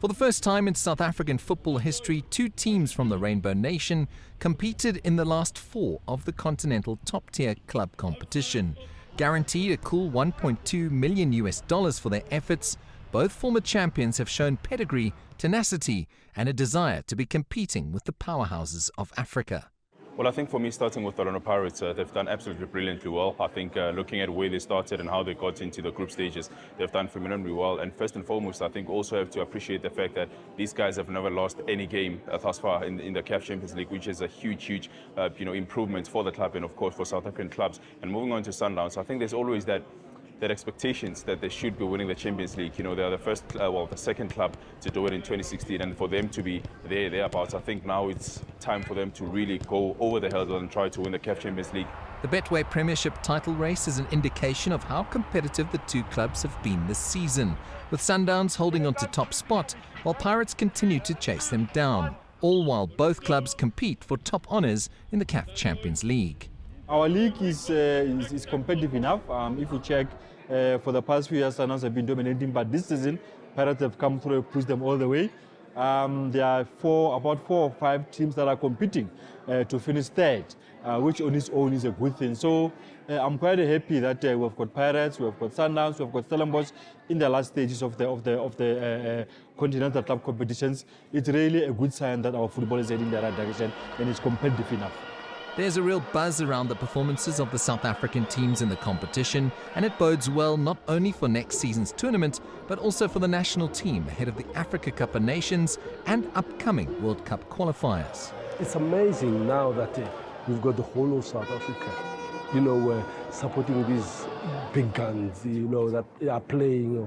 For the first time in South African football history, two teams from the Rainbow Nation competed in the last four of the continental top-tier club competition. Guaranteed a cool $1.2 million for their efforts, both former champions have shown pedigree, tenacity, and a desire to be competing with the powerhouses of Africa. Well, I think for me, starting with the Orlando Pirates, they've done absolutely brilliantly well. I think looking at where they started and how they got into the group stages, they've done phenomenally well. And first and foremost, I think also have to appreciate the fact that these guys have never lost any game thus far in the CAF Champions League, which is a huge improvement for the club and, of course, for South African clubs. And moving on to Sundowns, I think there's always that expectations that they should be winning the Champions League. You know, they are the second club to do it in 2016, and for them to be thereabouts, I think now it's time for them to really go over the hurdle and try to win the CAF Champions League. The Betway Premiership title race is an indication of how competitive the two clubs have been this season, with Sundowns holding on to top spot, while Pirates continue to chase them down, all while both clubs compete for top honours in the CAF Champions League. Our league is competitive enough. If you check, for the past few years, Sundowns have been dominating, but this season, Pirates have come through and pushed them all the way. There are about four or five teams that are competing to finish third, which on its own is a good thing. So I'm quite happy that we've got Pirates, we've got Sundowns, we've got Stellenbosch in the last stages of the continental club competitions. It's really a good sign that our football is heading in the right direction and it's competitive enough. There's a real buzz around the performances of the South African teams in the competition, and it bodes well not only for next season's tournament, but also for the national team ahead of the Africa Cup of Nations and upcoming World Cup qualifiers. It's amazing now that we've got the whole of South Africa, supporting these big guns, that are playing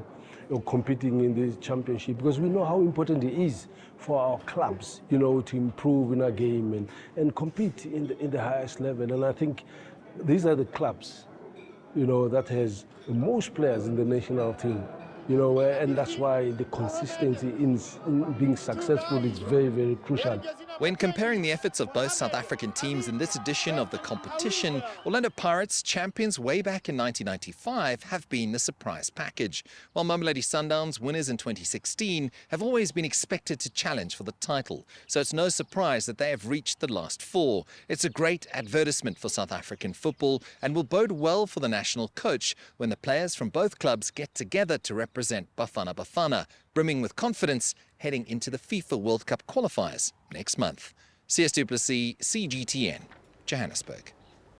or competing in the championship, because we know how important it is for our clubs, to improve in our game and compete in the highest level. And I think these are the clubs, that has the most players in the national team, and that's why the consistency in being successful is very, very crucial. When comparing the efforts of both South African teams in this edition of the competition, Orlando Pirates, champions way back in 1995, have been the surprise package, while Mamelodi Sundowns, winners in 2016, have always been expected to challenge for the title. So it's no surprise that they have reached the last four. It's a great advertisement for South African football and will bode well for the national coach when the players from both clubs get together to represent Bafana Bafana, brimming with confidence heading into the FIFA World Cup qualifiers next month. CS Du Plessis, CGTN, Johannesburg.